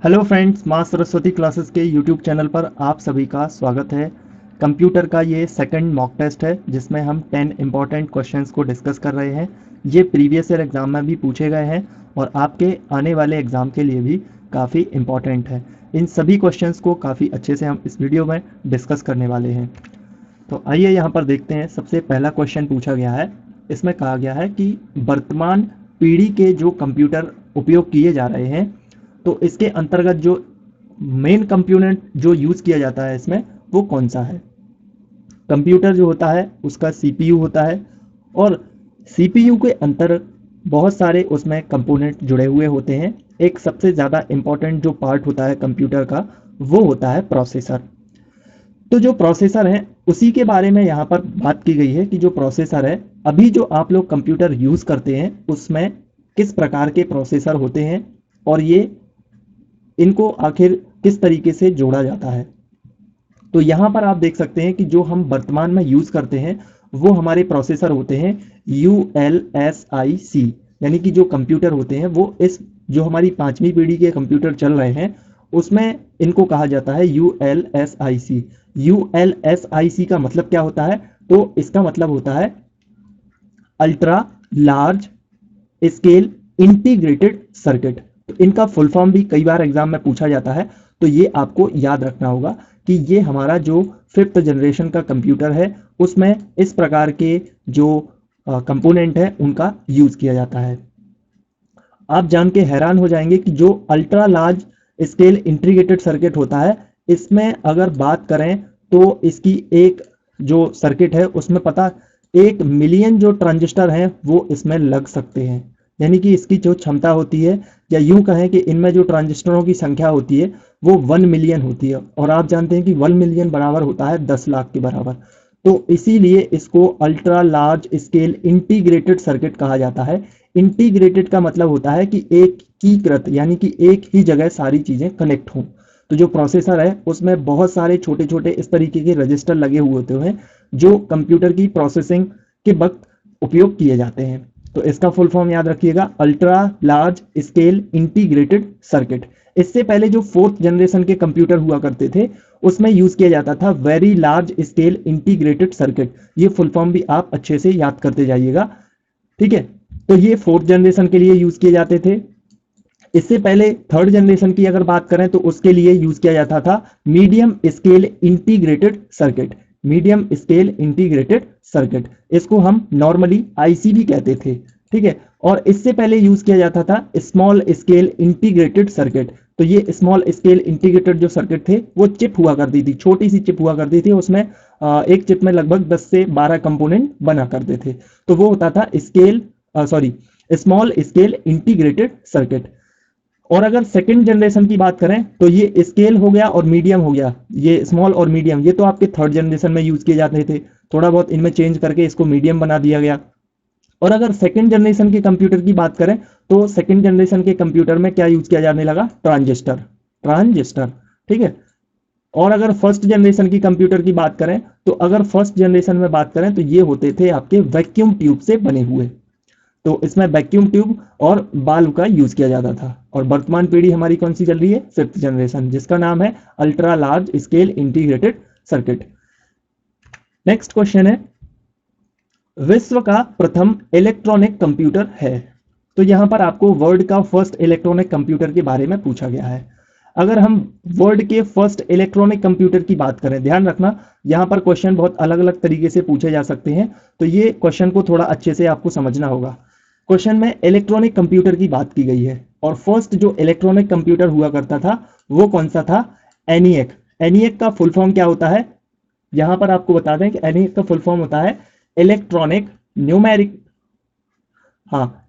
Hello friends, माँ Saraswati classes के YouTube channel पर आप सभी का स्वागत है। कंप्यूटर का ये सेकंड मॉक टेस्ट है जिसमें हम 10 इम्पॉर्टेंट क्वेश्चंस को डिस्कस कर रहे हैं। ये प्रीवियस ईयर एग्ज़ाम में भी पूछे गए हैं और आपके आने वाले एग्ज़ाम के लिए भी काफ़ी इम्पॉर्टेंट है। इन सभी क्वेश्चंस को काफ़ी अच्छे से हम इस वीडियो में डिस्कस करने वाले हैं। तो आइए यहाँ पर देखते हैं। सबसे पहला क्वेश्चन पूछा गया है। इसमें कहा गया है कि वर्तमान पीढ़ी के जो कंप्यूटर उपयोग किए जा रहे हैं, तो इसके अंतर्गत जो मेन कंपोनेंट जो यूज़ किया जाता है इसमें वो कौन सा है। कंप्यूटर जो होता है उसका सीपीयू होता है और सीपीयू के अंतर बहुत सारे उसमें कंपोनेंट जुड़े हुए होते हैं। एक सबसे ज़्यादा इम्पॉर्टेंट जो पार्ट होता है कंप्यूटर का वो होता है प्रोसेसर। तो जो प्रोसेसर है उसी के बारे में यहाँ पर बात की गई है कि जो प्रोसेसर है, अभी जो आप लोग कंप्यूटर यूज़ करते हैं उसमें किस प्रकार के प्रोसेसर होते हैं और ये इनको आखिर किस तरीके से जोड़ा जाता है। तो यहाँ पर आप देख सकते हैं कि जो हम वर्तमान में यूज़ करते हैं वो हमारे प्रोसेसर होते हैं ULSIC, यानी कि जो कंप्यूटर होते हैं वो इस जो हमारी 5वीं पीढ़ी के कंप्यूटर चल रहे हैं उसमें इनको कहा जाता है ULSIC। ULSIC का मतलब क्या होता है? तो इसका मतलब होता है ultra large scale integrated circuit. तो इनका फुल फॉर्म भी कई बार एग्जाम में पूछा जाता है, तो ये आपको याद रखना होगा कि ये हमारा जो 5th जनरेशन का कंप्यूटर है उसमें इस प्रकार के जो कंपोनेंट है उनका यूज किया जाता है। आप जान के हैरान हो जाएंगे कि जो ultra large scale integrated circuit होता है इसमें अगर बात करें तो इसकी एक जो सर्किट है उसमें 1 मिलियन जो ट्रांजिस्टर हैं वो इसमें लग सकते हैं। यानी कि इसकी जो क्षमता होती है, या यूं कहें कि इनमें जो ट्रांजिस्टरों की संख्या होती है वो 1 मिलियन होती है और आप जानते हैं कि 1 मिलियन बराबर होता है 10 लाख के बराबर। तो इसीलिए इसको ultra large scale integrated circuit कहा जाता है। इंटीग्रेटेड का मतलब होता है कि एकीकृत, यानी कि एक ही जगह सारी चीजें कनेक्ट हों। तो जो प्रोसेसर है उसमें बहुत सारे छोटे छोटे इस तरीके के रजिस्टर लगे हुए होते हैं जो कंप्यूटर की प्रोसेसिंग के वक्त उपयोग किए जाते हैं। तो इसका फुल फॉर्म याद रखिएगा, ultra large scale integrated circuit. इससे पहले जो 4th जनरेशन के कंप्यूटर हुआ करते थे उसमें यूज किया जाता था very large scale integrated circuit. ये फुल फॉर्म भी आप अच्छे से याद करते जाइएगा, ठीक है। तो ये 4th जनरेशन के लिए यूज किए जाते थे। इससे पहले 3rd जनरेशन की अगर बात करें तो उसके लिए यूज किया जाता था medium scale integrated circuit. Medium scale integrated circuit, इसको हम नॉर्मली आईसी भी कहते थे, ठीक है। और इससे पहले यूज किया जाता था स्मॉल स्केल इंटीग्रेटेड सर्किट। तो ये स्मॉल स्केल इंटीग्रेटेड जो सर्किट थे वो चिप हुआ करती थी, छोटी सी चिप हुआ करती थी। उसमें एक चिप में लगभग 10 से 12 कंपोनेंट बना करते थे। तो वो होता था स्मॉल स्केल इंटीग्रेटेड सर्किट। और अगर 2nd जनरेशन की बात करें तो ये स्केल हो गया और मीडियम हो गया। ये स्मॉल और मीडियम ये तो आपके 3rd जनरेशन में यूज किए जाते थे, थोड़ा बहुत इनमें चेंज करके इसको मीडियम बना दिया गया। और अगर 2nd जनरेशन के कंप्यूटर की बात करें तो 2nd जनरेशन के कंप्यूटर में क्या यूज किया जाने लगा? ट्रांजिस्टर, ट्रांजिस्टर, ठीक है। और अगर 1st जनरेशन की कंप्यूटर की बात करें तो अगर 1st जनरेशन में बात करें तो ये होते थे आपके वैक्यूम ट्यूब से बने हुए। तो इसमें वैक्यूम ट्यूब और बाल्ब का यूज किया जाता था। और वर्तमान पीढ़ी हमारी कौन सी चल रही है? 5th जनरेशन, जिसका नाम है ultra large scale integrated circuit. Next question है, विश्व का प्रथम इलेक्ट्रॉनिक कंप्यूटर है। तो यहां पर आपको वर्ल्ड का फर्स्ट इलेक्ट्रॉनिक कंप्यूटर के बारे में पूछा गया है। अगर हम वर्ल्ड के फर्स्ट इलेक्ट्रॉनिक कंप्यूटर की बात करें, ध्यान रखना यहां पर क्वेश्चन बहुत अलग अलग तरीके से पूछे जा सकते हैं, तो ये क्वेश्चन को थोड़ा अच्छे से आपको समझना होगा। क्वेश्चन में इलेक्ट्रॉनिक कंप्यूटर की बात की गई है और फर्स्ट जो इलेक्ट्रॉनिक कंप्यूटर हुआ करता था वो कौन सा था? एनिएक। एनिएक का फुल फॉर्म क्या होता है? यहां पर आपको बता दें कि एनिएक का फुल फॉर्म होता है electronic numeric,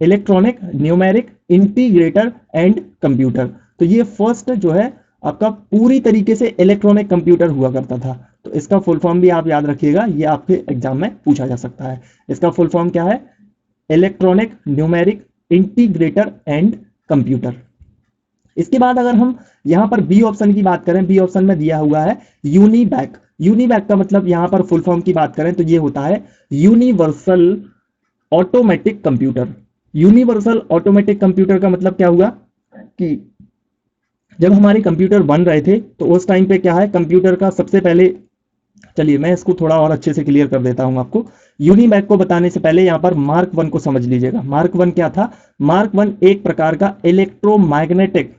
electronic numeric integrator and computer. तो ये फर्स्ट जो है आपका पूरी तरीके से इलेक्ट्रॉनिक कंप्यूटर हुआ करता था। तो इसका फुल फॉर्म भी आप याद रखिएगा, ये आपके एग्जाम में पूछा जा सकता है। इसका फुल फॉर्म क्या है? Electronic numeric integrator and computer. इसके बाद अगर हम यहां पर बी ऑप्शन की बात करें, बी ऑप्शन में दिया हुआ है यूनिबैक। यूनिबैक का मतलब यहां पर फुल फॉर्म की बात करें तो ये होता है universal automatic computer. Universal automatic computer का मतलब क्या हुआ कि जब हमारे कंप्यूटर बन रहे थे तो उस टाइम पे क्या है, कंप्यूटर का सबसे पहले, चलिए मैं इसको थोड़ा और अच्छे से क्लियर कर देता हूं आपको। यूनिमैक को बताने से पहले यहाँ पर मार्क वन को समझ लीजिएगा। मार्क वन क्या था? मार्क वन एक प्रकार का इलेक्ट्रोमैग्नेटिक,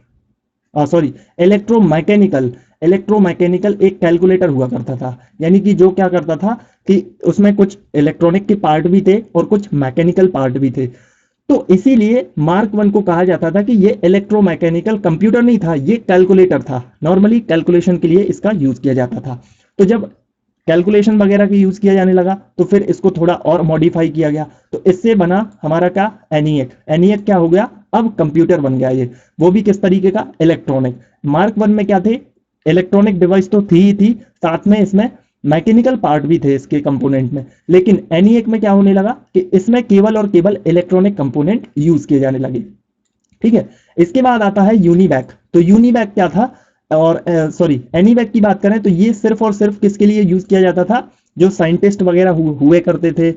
सॉरी, इलेक्ट्रोमैकेनिकल इलेक्ट्रोमैकेनिकल एक कैलकुलेटर हुआ करता था। यानी कि जो क्या करता था कि उसमें कुछ इलेक्ट्रॉनिक के पार्ट भी थे और कुछ मैकेनिकल पार्ट भी थे। तो इसीलिए मार्क वन को कहा जाता था कि ये इलेक्ट्रोमैकेनिकल कंप्यूटर नहीं था, ये कैलकुलेटर था। नॉर्मली कैलकुलेशन के लिए इसका यूज किया जाता था। तो जब कैलकुलेशन वगैरह के यूज किया जाने लगा तो फिर इसको थोड़ा और मॉडिफाई किया गया, तो इससे बना हमारा क्या, एनीएक। एनीएक क्या हो गया, अब कंप्यूटर बन गया ये, वो भी किस तरीके का, इलेक्ट्रॉनिक। मार्क वन में क्या थे, इलेक्ट्रॉनिक डिवाइस तो थी ही थी, साथ में इसमें मैकेनिकल पार्ट भी थे इसके कंपोनेंट में। लेकिन एनीएक में क्या होने लगा कि इसमें केवल और केवल इलेक्ट्रॉनिक कंपोनेंट यूज किए जाने लगे। ठीक है, इसके बाद आता है यूनिवैक। तो यूनिवैक क्या था, और सॉरी एनीवैक की बात करें तो ये सिर्फ और सिर्फ किसके लिए यूज किया जाता था, जो साइंटिस्ट वगैरह हुए करते थे,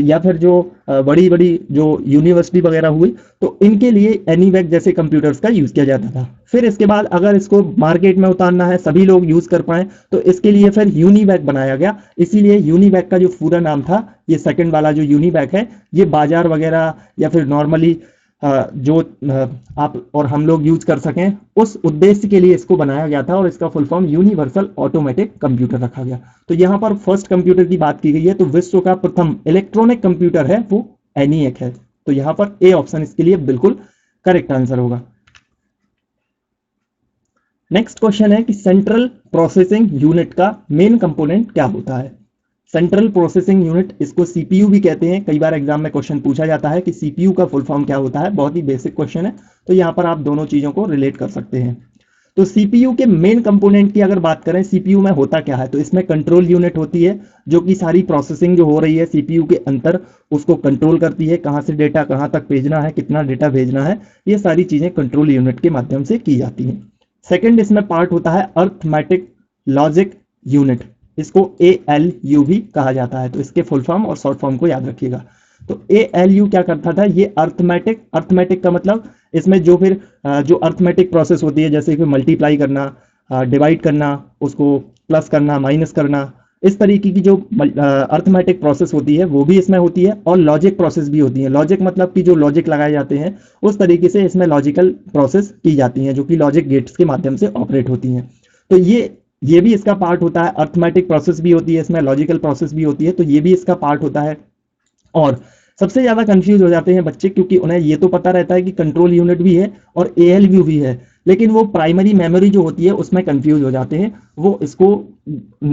या फिर जो बड़ी बड़ी जो यूनिवर्सिटी वगैरह हुई, तो इनके लिए एनीवैक जैसे कंप्यूटर्स का यूज किया जाता था। फिर इसके बाद अगर इसको मार्केट में उतारना है, सभी लोग यूज कर पाए, तो इसके लिए फिर यूनिवैक बनाया गया। इसीलिए यूनिवैक का जो पूरा नाम था, ये सेकंड वाला जो यूनिवैक है, ये बाजार वगैरह या फिर नॉर्मली जो आप और हम लोग यूज कर सकें, उस उद्देश्य के लिए इसको बनाया गया था, और इसका full form universal automatic computer रखा गया। तो यहां पर फर्स्ट कंप्यूटर की बात की गई है, तो विश्व का प्रथम इलेक्ट्रॉनिक कंप्यूटर है वो एनीएक है। तो यहां पर ए ऑप्शन इसके लिए बिल्कुल करेक्ट आंसर होगा। नेक्स्ट क्वेश्चन है कि सेंट्रल प्रोसेसिंग यूनिट का मेन कंपोनेंट क्या होता है। सेंट्रल प्रोसेसिंग यूनिट, इसको सीपीयू भी कहते हैं। कई बार एग्जाम में क्वेश्चन पूछा जाता है कि सीपीयू का फुल फॉर्म क्या होता है, बहुत ही बेसिक क्वेश्चन है, तो यहां पर आप दोनों चीजों को रिलेट कर सकते हैं। तो सीपीयू के मेन कंपोनेंट की अगर बात करें, सीपीयू में होता क्या है, तो इसमें कंट्रोल यूनिट होती है, जो कि सारी प्रोसेसिंग जो हो रही है सीपीयू के अंदर उसको कंट्रोल करती है। कहां से डेटा कहां तक भेजना है, कितना डेटा भेजना है, ये सारी चीजें कंट्रोल यूनिट के माध्यम से की जाती हैं। सेकेंड इसमें पार्ट होता है अर्थमेटिक लॉजिक यूनिट, इसको ALU भी कहा जाता है। तो इसके फुल फॉर्म और शॉर्ट फॉर्म को याद रखिएगा। तो ALU क्या करता था, ये अर्थमेटिक का मतलब इसमें जो फिर जो अर्थमेटिक प्रोसेस होती है, जैसे कि मल्टीप्लाई करना, डिवाइड करना, उसको प्लस करना, माइनस करना, इस तरीके की जो अर्थमेटिक प्रोसेस होती है वो भी इसमें होती है, और लॉजिक प्रोसेस भी होती है। लॉजिक मतलब कि जो लॉजिक लगाए जाते हैं, उस तरीके से इसमें लॉजिकल प्रोसेस की जाती हैं, जो कि लॉजिक गेट्स के माध्यम से ऑपरेट होती हैं। तो ये भी इसका पार्ट होता है। अर्थमेटिक प्रोसेस भी होती है इसमें, लॉजिकल प्रोसेस भी होती है, तो ये भी इसका पार्ट होता है। और सबसे ज्यादा कंफ्यूज हो जाते हैं बच्चे, क्योंकि उन्हें ये तो पता रहता है कि कंट्रोल यूनिट भी है और ALU भी है, लेकिन वो प्राइमरी मेमोरी जो होती है उसमें कंफ्यूज हो जाते हैं। वो इसको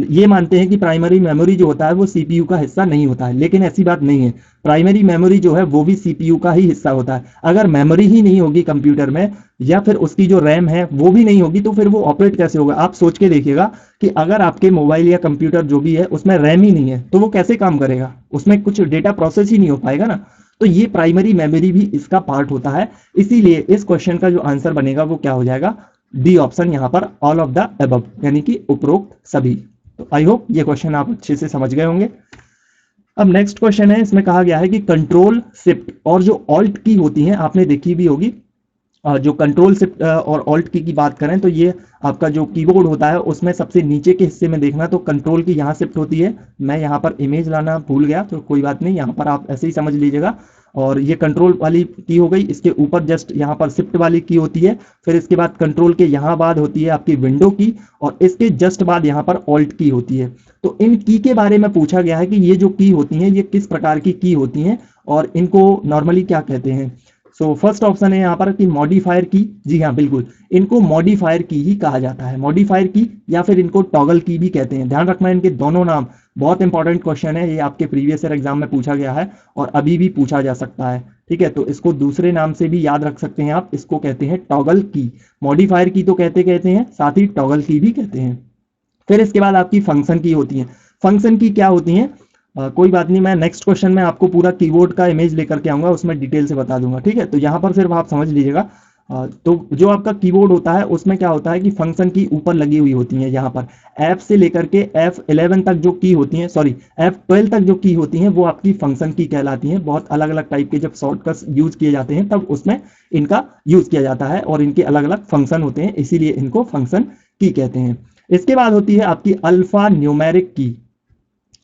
ये मानते हैं कि प्राइमरी मेमोरी जो होता है वो सीपीयू का हिस्सा नहीं होता है, लेकिन ऐसी बात नहीं है। प्राइमरी मेमोरी जो है वो भी सीपीयू का ही हिस्सा होता है। अगर मेमोरी ही नहीं होगी कंप्यूटर में, या फिर उसकी जो रैम है वो भी नहीं होगी, तो फिर वो ऑपरेट कैसे होगा। आप सोच के देखिएगा कि अगर आपके मोबाइल या कंप्यूटर जो भी है उसमें रैम ही नहीं है, तो वो कैसे काम करेगा, उसमें कुछ डेटा प्रोसेस ही नहीं हो पाएगा ना। तो ये प्राइमरी मेमोरी भी इसका पार्ट होता है। इसीलिए इस क्वेश्चन का जो आंसर बनेगा वो क्या हो जाएगा, डी ऑप्शन, यहां पर ऑल ऑफ द अबव, यानी कि उपरोक्त सभी। तो आई होप ये क्वेश्चन आप अच्छे से समझ गए होंगे। अब नेक्स्ट क्वेश्चन है, इसमें कहा गया है कि कंट्रोल शिफ्ट और जो ऑल्ट की होती हैं, आपने देखी भी होगी। जो कंट्रोल शिफ्ट और ऑल्ट की बात करें तो ये आपका जो कीबोर्ड होता है उसमें सबसे नीचे के हिस्से में देखना, तो कंट्रोल की यहाँ शिफ्ट होती है। मैं यहाँ पर इमेज लाना भूल गया, तो कोई बात नहीं, यहाँ पर आप ऐसे ही समझ लीजिएगा। और ये कंट्रोल वाली की हो गई, इसके ऊपर जस्ट यहाँ पर शिफ्ट वाली की होती है। फिर इसके बाद कंट्रोल के यहाँ बाद होती है आपकी विंडो की, और इसके जस्ट बाद यहाँ पर ऑल्ट की होती है। तो इन की के बारे में पूछा गया है कि ये जो की होती हैं ये किस प्रकार की होती हैं, और इनको नॉर्मली क्या कहते हैं। सो फर्स्ट ऑप्शन है यहाँ पर कि मॉडिफायर की। जी हाँ बिल्कुल, इनको मॉडिफायर की ही कहा जाता है, मॉडिफायर की, या फिर इनको टॉगल की भी कहते हैं। ध्यान रखना इनके दोनों नाम, बहुत इंपॉर्टेंट क्वेश्चन है ये, आपके प्रीवियस ईयर एग्जाम में पूछा गया है और अभी भी पूछा जा सकता है। ठीक है, तो इसको दूसरे नाम से भी याद रख सकते हैं आप, इसको कहते हैं टॉगल की। मॉडिफायर की तो कहते हैं, साथ ही टॉगल की भी कहते हैं। फिर इसके बाद आपकी फंक्शन की होती है। फंक्शन की क्या होती है, कोई बात नहीं, मैं नेक्स्ट क्वेश्चन में आपको पूरा कीबोर्ड का इमेज लेकर के आऊंगा, उसमें डिटेल से बता दूंगा। ठीक है, तो यहाँ पर फिर आप समझ लीजिएगा। तो जो आपका कीबोर्ड होता है उसमें क्या होता है कि फंक्शन की ऊपर लगी हुई होती है। यहाँ पर F से लेकर के F11 तक जो की होती है, सॉरी F12 तक जो की होती हैं वो आपकी फंक्शन की कहलाती हैं। बहुत अलग अलग टाइप के जब शॉर्टकट्स यूज किए जाते हैं तब उसमें इनका यूज किया जाता है और इनके अलग अलग फंक्शन होते हैं, इसीलिए इनको फंक्शन की कहते हैं। इसके बाद होती है आपकी अल्फा न्यूमेरिक की।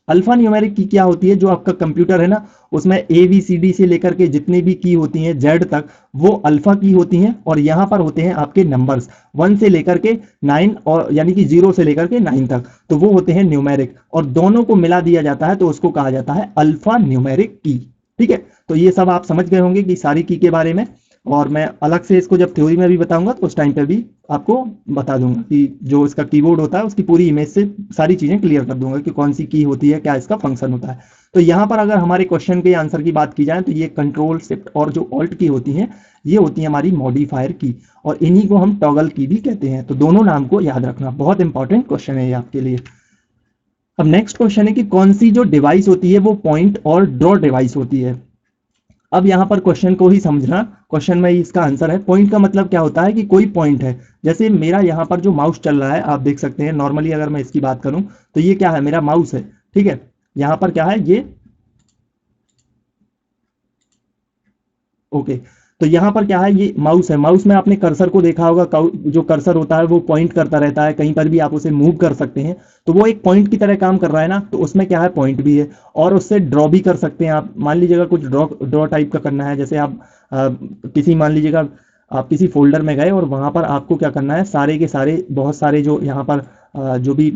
अल्फा न्यूमेरिक की क्या होती है, जो आपका कंप्यूटर है ना उसमें ABCD से लेकर के जितनी भी की होती हैं Z तक वो अल्फा की होती हैं, और यहाँ पर होते हैं आपके नंबर्स 1 से लेकर के 9, और यानी कि 0 से लेकर के 9 तक, तो वो होते हैं न्यूमेरिक, और दोनों को मिला दिया जाता है तो उसको कहा जाता है अल्फा न्यूमेरिक की। ठीक है, तो ये सब आप समझ गए होंगे कि सारी की के बारे में, और मैं अलग से इसको जब थ्योरी में भी बताऊंगा तो उस टाइम पे भी आपको बता दूंगा कि जो इसका कीबोर्ड होता है उसकी पूरी इमेज से सारी चीजें क्लियर कर दूंगा कि कौन सी की होती है, क्या इसका फंक्शन होता है। तो यहाँ पर अगर हमारे क्वेश्चन के आंसर की बात की जाए तो ये कंट्रोल शिफ्ट और जो ऑल्ट की होती हैं ये होती है हमारी मॉडिफायर की, और इन्हीं को हम टॉगल की भी कहते हैं। तो दोनों नाम को याद रखना, बहुत इंपॉर्टेंट क्वेश्चन है ये आपके लिए। अब नेक्स्ट क्वेश्चन है कि कौन सी जो डिवाइस होती है वो पॉइंट और ड्रॉ डिवाइस होती है। अब यहाँ पर क्वेश्चन को ही समझना, क्वेश्चन में ही इसका आंसर है। पॉइंट का मतलब क्या होता है कि कोई पॉइंट है, जैसे मेरा यहाँ पर जो माउस चल रहा है आप देख सकते हैं। नॉर्मली अगर मैं इसकी बात करूं तो ये क्या है, मेरा माउस है। ठीक है, यहाँ पर क्या है ये, ओके, तो यहाँ पर क्या है, ये माउस है। माउस में आपने कर्सर को देखा होगा, जो कर्सर होता है वो पॉइंट करता रहता है, कहीं पर भी आप उसे मूव कर सकते हैं, तो वो एक पॉइंट की तरह काम कर रहा है ना, तो उसमें क्या है पॉइंट भी है। और उससे ड्रॉ भी कर सकते हैं आप। मान लीजिएगा कुछ ड्रॉ ड्रॉ टाइप का करना है, जैसे आप किसी, मान लीजिएगा आप किसी फोल्डर में गए और वहां पर आपको क्या करना है, सारे के सारे बहुत सारे जो यहाँ पर जो भी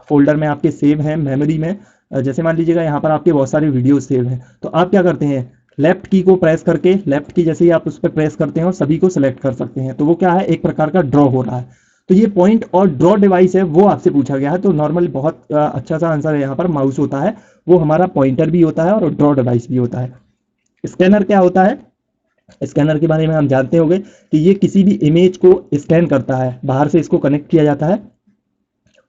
फोल्डर में आपके सेव हैं मेमोरी में, जैसे मान लीजिएगा यहाँ पर आपके बहुत सारे वीडियो सेव हैं, तो आप क्या करते हैं, लेफ्ट की को प्रेस करके, लेफ्ट की जैसे ही आप उस पर प्रेस करते हैं और सभी को सिलेक्ट कर सकते हैं, तो वो क्या है, एक प्रकार का ड्रॉ हो रहा है। तो ये पॉइंट और ड्रॉ डिवाइस है वो आपसे पूछा गया है, तो नॉर्मली बहुत अच्छा सा आंसर है। यहाँ पर माउस होता है वो हमारा पॉइंटर भी होता है और ड्रॉ डिवाइस भी होता है। स्कैनर क्या होता है, स्कैनर के बारे में हम जानते होंगे कि ये किसी भी इमेज को स्कैन करता है, बाहर से इसको कनेक्ट किया जाता है।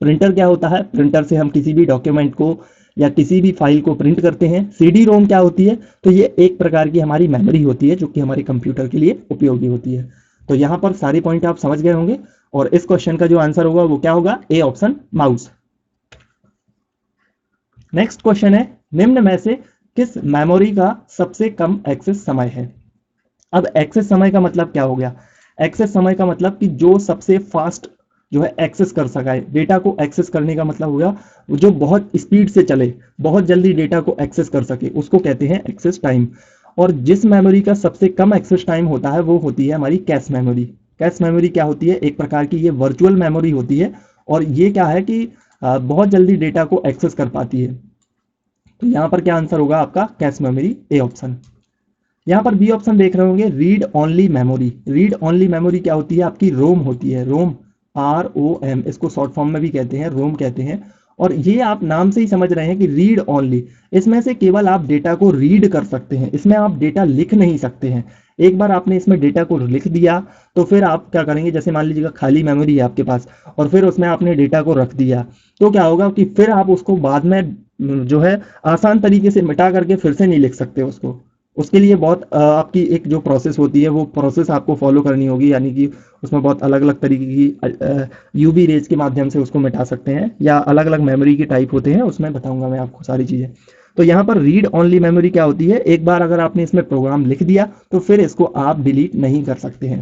प्रिंटर क्या होता है, प्रिंटर से हम किसी भी डॉक्यूमेंट को या किसी भी फाइल को प्रिंट करते हैं। CD रोम क्या होती है, तो ये एक प्रकार की हमारी मेमोरी होती है जो कि हमारे कंप्यूटर के लिए उपयोगी होती है। तो यहाँ पर सारे पॉइंट आप समझ गए होंगे, और इस क्वेश्चन का जो आंसर होगा वो क्या होगा, A option mouse. Next question है, निम्न में से किस मेमोरी का सबसे कम एक्सेस समय है। अब एक्सेस समय का मतलब क्या हो गया, एक्सेस समय का मतलब कि जो सबसे फास्ट जो है एक्सेस कर सका है, डेटा को एक्सेस करने का मतलब होगा जो बहुत स्पीड से चले, बहुत जल्दी डेटा को एक्सेस कर सके, उसको कहते हैं एक्सेस टाइम। और जिस मेमोरी का सबसे कम एक्सेस टाइम होता है वो होती है हमारी कैश मेमोरी। कैश मेमोरी क्या होती है, एक प्रकार की ये वर्चुअल मेमोरी होती है, और ये क्या है कि बहुत जल्दी डेटा को एक्सेस कर पाती है। तो यहाँ पर क्या आंसर होगा आपका, कैश मेमोरी, ए ऑप्शन। यहाँ पर बी ऑप्शन देख रहे होंगे, read only memory. Read only memory क्या होती है, आपकी रोम होती है, रोम, ROM, इसको शॉर्ट फॉर्म में भी कहते हैं, रोम कहते हैं। और ये आप नाम से ही समझ रहे हैं कि रीड ओनली, इसमें से केवल आप डेटा को रीड कर सकते हैं, इसमें आप डेटा लिख नहीं सकते हैं। एक बार आपने इसमें डेटा को लिख दिया तो फिर आप क्या करेंगे, जैसे मान लीजिएगा खाली मेमोरी है आपके पास और फिर उसमें आपने डेटा को रख दिया, तो क्या होगा कि फिर आप उसको बाद में जो है आसान तरीके से मिटा करके फिर से नहीं लिख सकते उसको। उसके लिए बहुत आपकी एक जो प्रोसेस होती है वो प्रोसेस आपको फॉलो करनी होगी, यानी कि उसमें बहुत अलग अलग तरीके की UV रेज के माध्यम से उसको मिटा सकते हैं, या अलग अलग मेमोरी के टाइप होते हैं, उसमें बताऊंगा मैं आपको सारी चीज़ें। तो यहाँ पर रीड ओनली मेमोरी क्या होती है, एक बार अगर आपने इसमें प्रोग्राम लिख दिया तो फिर इसको आप डिलीट नहीं कर सकते हैं।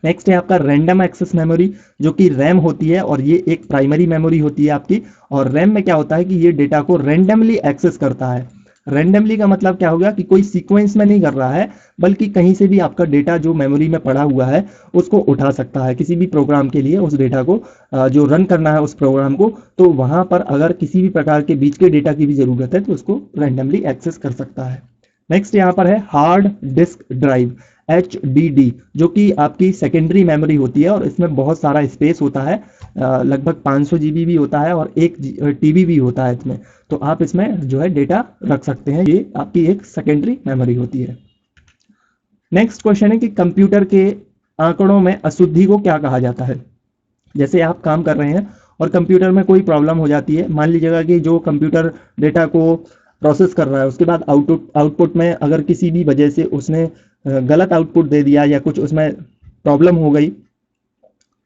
नेक्स्ट है आपका रैंडम एक्सेस मेमोरी, जो कि रैम होती है, और ये एक प्राइमरी मेमोरी होती है आपकी। और रैम में क्या होता है कि ये डेटा को रैंडमली एक्सेस करता है। रैंडमली का मतलब क्या होगा कि कोई सीक्वेंस में नहीं कर रहा है, बल्कि कहीं से भी आपका डेटा जो मेमोरी में पड़ा हुआ है उसको उठा सकता है किसी भी प्रोग्राम के लिए। उस डेटा को जो रन करना है उस प्रोग्राम को, तो वहां पर अगर किसी भी प्रकार के बीच के डेटा की भी जरूरत है तो उसको रैंडमली एक्सेस कर सकता है। नेक्स्ट यहाँ पर है हार्ड डिस्क ड्राइव, HDD, जो कि आपकी सेकेंडरी मेमोरी होती है, और इसमें बहुत सारा स्पेस होता है, लगभग 500 GB भी होता है और 1 TB भी होता है इसमें। तो आप इसमें जो है डेटा रख सकते हैं, ये आपकी एक सेकेंडरी मेमोरी होती है। नेक्स्ट क्वेश्चन है कि कंप्यूटर के आंकड़ों में अशुद्धि को क्या कहा जाता है। जैसे आप काम कर रहे हैं और कंप्यूटर में कोई प्रॉब्लम हो जाती है, मान लीजिएगा कि जो कंप्यूटर डेटा को प्रोसेस कर रहा है उसके बाद आउटपुट में अगर किसी भी वजह से उसने गलत आउटपुट दे दिया या कुछ उसमें प्रॉब्लम हो गई,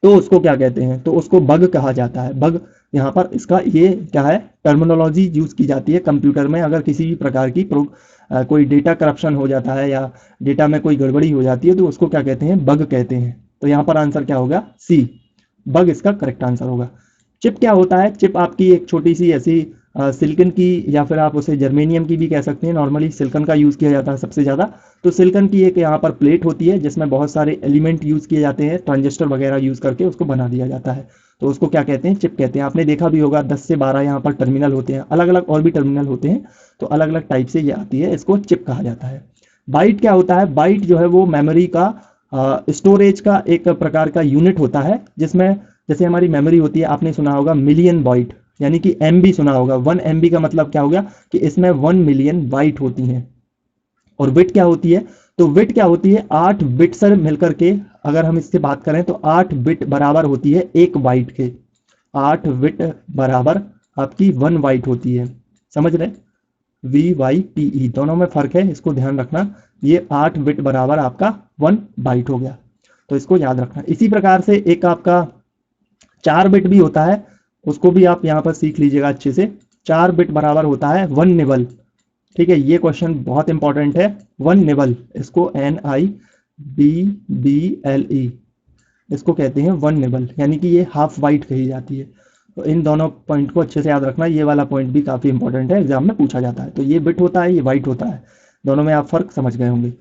तो उसको क्या कहते हैं, तो उसको बग कहा जाता है। बग यहाँ पर इसका ये क्या है, टर्मिनोलॉजी यूज की जाती है कंप्यूटर में। अगर किसी भी प्रकार की कोई डेटा करप्शन हो जाता है या डेटा में कोई गड़बड़ी हो जाती है तो उसको क्या कहते हैं, बग कहते हैं। तो यहाँ पर आंसर क्या होगा, सी, बग इसका करेक्ट आंसर होगा। चिप क्या होता है, चिप आपकी एक छोटी सी ऐसी सिलिकन की या फिर आप उसे जर्मेनियम की भी कह सकते हैं, नॉर्मली सिलिकन का यूज़ किया जाता है सबसे ज़्यादा। तो सिलिकन की एक यहाँ पर प्लेट होती है जिसमें बहुत सारे एलिमेंट यूज़ किए जाते हैं, ट्रांजिस्टर वगैरह यूज़ करके उसको बना दिया जाता है। तो उसको क्या कहते हैं, चिप कहते हैं। आपने देखा भी होगा 10 से 12 यहाँ पर टर्मिनल होते हैं, अलग अलग और भी टर्मिनल होते हैं, तो अलग अलग टाइप से ये आती है, इसको चिप कहा जाता है। बाइट क्या होता है, बाइट जो है वो मेमोरी का स्टोरेज का एक प्रकार का यूनिट होता है, जिसमें जैसे हमारी मेमोरी होती है, आपने सुना होगा मिलियन बाइट, यानी कि एमबी सुना होगा। 1 एमबी का मतलब क्या हो गया कि इसमें 1 मिलियन बाइट होती हैं। और बिट क्या होती है, तो बिट क्या होती है, 8 बिट से मिलकर के अगर हम इससे बात करें तो 8 बिट बराबर होती है 1 बाइट के। 8 बिट बराबर आपकी 1 बाइट होती है, समझ रहे, VYTE दोनों में फर्क है, इसको ध्यान रखना। ये 8 बिट बराबर आपका 1 बाइट हो गया, तो इसको याद रखना। इसी प्रकार से एक आपका 4 बिट भी होता है, उसको भी आप यहाँ पर सीख लीजिएगा अच्छे से। 4 बिट बराबर होता है 1 निबल, ठीक है, ये क्वेश्चन बहुत इंपॉर्टेंट है। 1 निबल, इसको NIBBLE इसको कहते हैं 1 निबल, यानी कि ये हाफ बाइट कही जाती है। तो इन दोनों पॉइंट को अच्छे से याद रखना, ये वाला पॉइंट भी काफ़ी इंपॉर्टेंट है, एग्जाम में पूछा जाता है। तो ये बिट होता है, ये बाइट होता है, दोनों में आप फर्क समझ गए होंगे।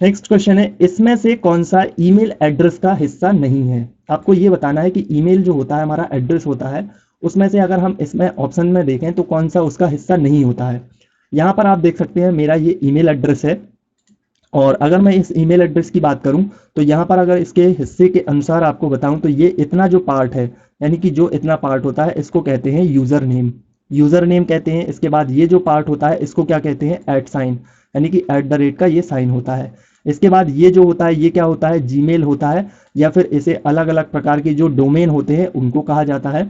नेक्स्ट क्वेश्चन है, इसमें से कौन सा ईमेल एड्रेस का हिस्सा नहीं है। आपको ये बताना है कि ईमेल जो होता है हमारा एड्रेस होता है, उसमें से अगर हम इसमें ऑप्शन में देखें तो कौन सा उसका हिस्सा नहीं होता है। यहाँ पर आप देख सकते हैं मेरा ये ईमेल एड्रेस है, और अगर मैं इस ईमेल एड्रेस की बात करूं तो यहाँ पर अगर इसके हिस्से के अनुसार आपको बताऊं तो ये इतना जो पार्ट है, यानी कि जो इतना पार्ट होता है इसको कहते हैं यूजर नेम, यूजर नेम कहते हैं। इसके बाद ये जो पार्ट होता है इसको क्या कहते हैं, एट साइन, यानी कि @ का ये साइन होता है। इसके बाद ये जो होता है ये क्या होता है, जीमेल होता है, या फिर इसे अलग अलग प्रकार के जो डोमेन होते हैं उनको कहा जाता है।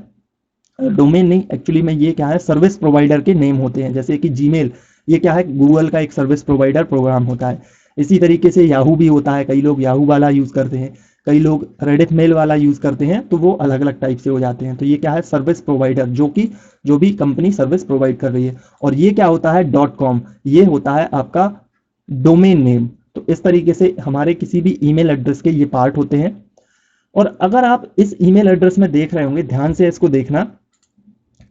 डोमेन नहीं, एक्चुअली में ये क्या है, सर्विस प्रोवाइडर के नेम होते हैं। जैसे कि जीमेल, ये क्या है, गूगल का एक सर्विस प्रोवाइडर प्रोग्राम होता है। इसी तरीके से याहू भी होता है, कई लोग याहू वाला यूज़ करते हैं, कई लोग रेडिट मेल वाला यूज़ करते हैं, तो वो अलग अलग टाइप से हो जाते हैं। तो ये क्या है, सर्विस प्रोवाइडर, जो कि जो भी कंपनी सर्विस प्रोवाइड कर रही है। और ये क्या होता है, .com, ये होता है आपका डोमेन नेम। तो इस तरीके से हमारे किसी भी ईमेल एड्रेस के ये पार्ट होते हैं। और अगर आप इस ईमेल एड्रेस में देख रहे होंगे, ध्यान से इसको देखना,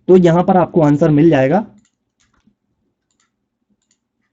तो यहां पर आपको आंसर मिल जाएगा।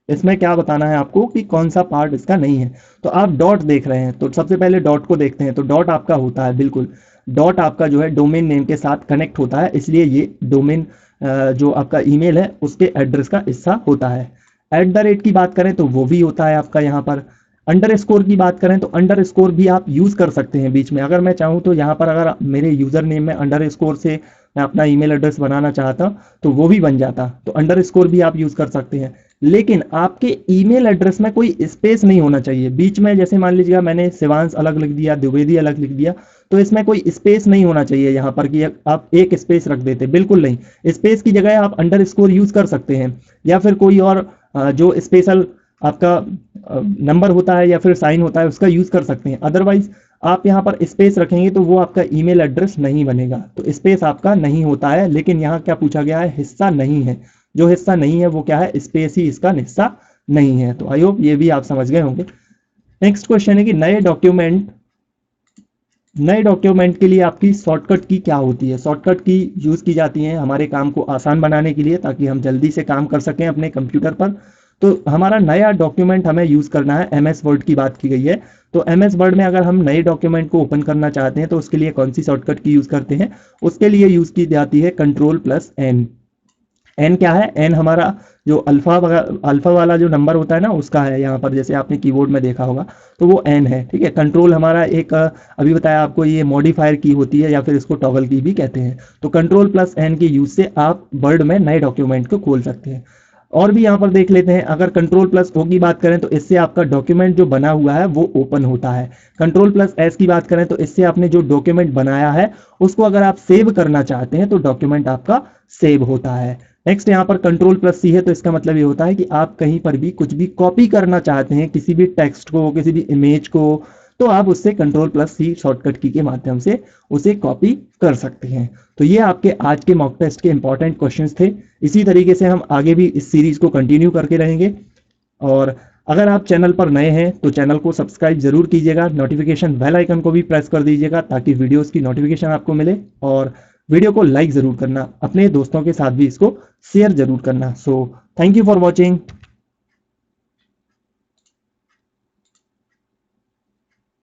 इसमें क्या बताना है आपको कि कौन सा पार्ट इसका नहीं है। तो आप डॉट देख रहे हैं, तो सबसे पहले डॉट को देखते हैं। तो डॉट आपका होता है, बिल्कुल डॉट आपका जो है डोमेन नेम के साथ कनेक्ट होता है, इसलिए ये डोमेन जो आपका ईमेल है उसके एड्रेस का हिस्सा होता है। @ की बात करें तो वो भी होता है आपका यहाँ पर। अंडरस्कोर की बात करें तो अंडरस्कोर भी आप यूज़ कर सकते हैं बीच में। अगर मैं चाहूँ तो यहाँ पर अगर मेरे यूज़र नेम में अंडरस्कोर से मैं अपना ईमेल एड्रेस बनाना चाहता तो वो भी बन जाता, तो अंडरस्कोर भी आप यूज़ कर सकते हैं। लेकिन आपके ईमेल एड्रेस में कोई स्पेस नहीं होना चाहिए बीच में। जैसे मान लीजिएगा मैंने शिवांश अलग लिख दिया, द्विवेदी अलग लिख दिया, तो इसमें कोई स्पेस नहीं होना चाहिए यहाँ पर कि आप एक स्पेस रख देते, बिल्कुल नहीं। स्पेस की जगह आप अंडरस्कोर यूज़ कर सकते हैं, या फिर कोई और जो स्पेशल आपका नंबर होता है या फिर साइन होता है उसका यूज़ कर सकते हैं। अदरवाइज आप यहाँ पर स्पेस रखेंगे तो वो आपका ईमेल एड्रेस नहीं बनेगा। तो स्पेस आपका नहीं होता है, लेकिन यहाँ क्या पूछा गया है, हिस्सा नहीं है। जो हिस्सा नहीं है वो क्या है, स्पेस ही इसका हिस्सा नहीं है। तो आई होप ये भी आप समझ गए होंगे। नेक्स्ट क्वेश्चन है कि नए डॉक्यूमेंट के लिए आपकी शॉर्टकट की क्या होती है। शॉर्टकट की यूज़ की जाती है हमारे काम को आसान बनाने के लिए, ताकि हम जल्दी से काम कर सकें अपने कंप्यूटर पर। तो हमारा नया डॉक्यूमेंट हमें यूज़ करना है, MS वर्ड की बात की गई है। तो MS वर्ड में अगर हम नए डॉक्यूमेंट को ओपन करना चाहते हैं तो उसके लिए कौन सी शॉर्टकट की यूज़ करते हैं, उसके लिए यूज़ की जाती है Ctrl+N। एन क्या है, एन हमारा जो अल्फा वाला जो नंबर होता है ना उसका है, यहाँ पर जैसे आपने कीबोर्ड में देखा होगा तो वो एन है, ठीक है। कंट्रोल हमारा एक अभी बताया आपको ये मॉडिफायर की होती है, या फिर इसको टॉगल की भी कहते हैं। तो Ctrl+N की यूज से आप वर्ड में नए डॉक्यूमेंट को खोल सकते हैं। और भी यहाँ पर देख लेते हैं, अगर Ctrl+O की बात करें तो इससे आपका डॉक्यूमेंट जो बना हुआ है वो ओपन होता है। Ctrl+S की बात करें तो इससे आपने जो डॉक्यूमेंट बनाया है उसको अगर आप सेव करना चाहते हैं तो डॉक्यूमेंट आपका सेव होता है। नेक्स्ट यहाँ पर कंट्रोल प्लस सी है, तो इसका मतलब ये होता है कि आप कहीं पर भी कुछ भी कॉपी करना चाहते हैं, किसी भी टेक्स्ट को, किसी भी इमेज को, तो आप उससे कंट्रोल प्लस सी शॉर्टकट की के माध्यम से उसे कॉपी कर सकते हैं। तो ये आपके आज के मॉक टेस्ट के इंपॉर्टेंट क्वेश्चंस थे। इसी तरीके से हम आगे भी इस सीरीज को कंटिन्यू करके रहेंगे। और अगर आप चैनल पर नए हैं तो चैनल को सब्सक्राइब जरूर कीजिएगा, नोटिफिकेशन बेल आइकन को भी प्रेस कर दीजिएगा ताकि वीडियोस की नोटिफिकेशन आपको मिले, और वीडियो को लाइक जरूर करना, अपने दोस्तों के साथ भी इसको शेयर जरूर करना। So thank you for watching.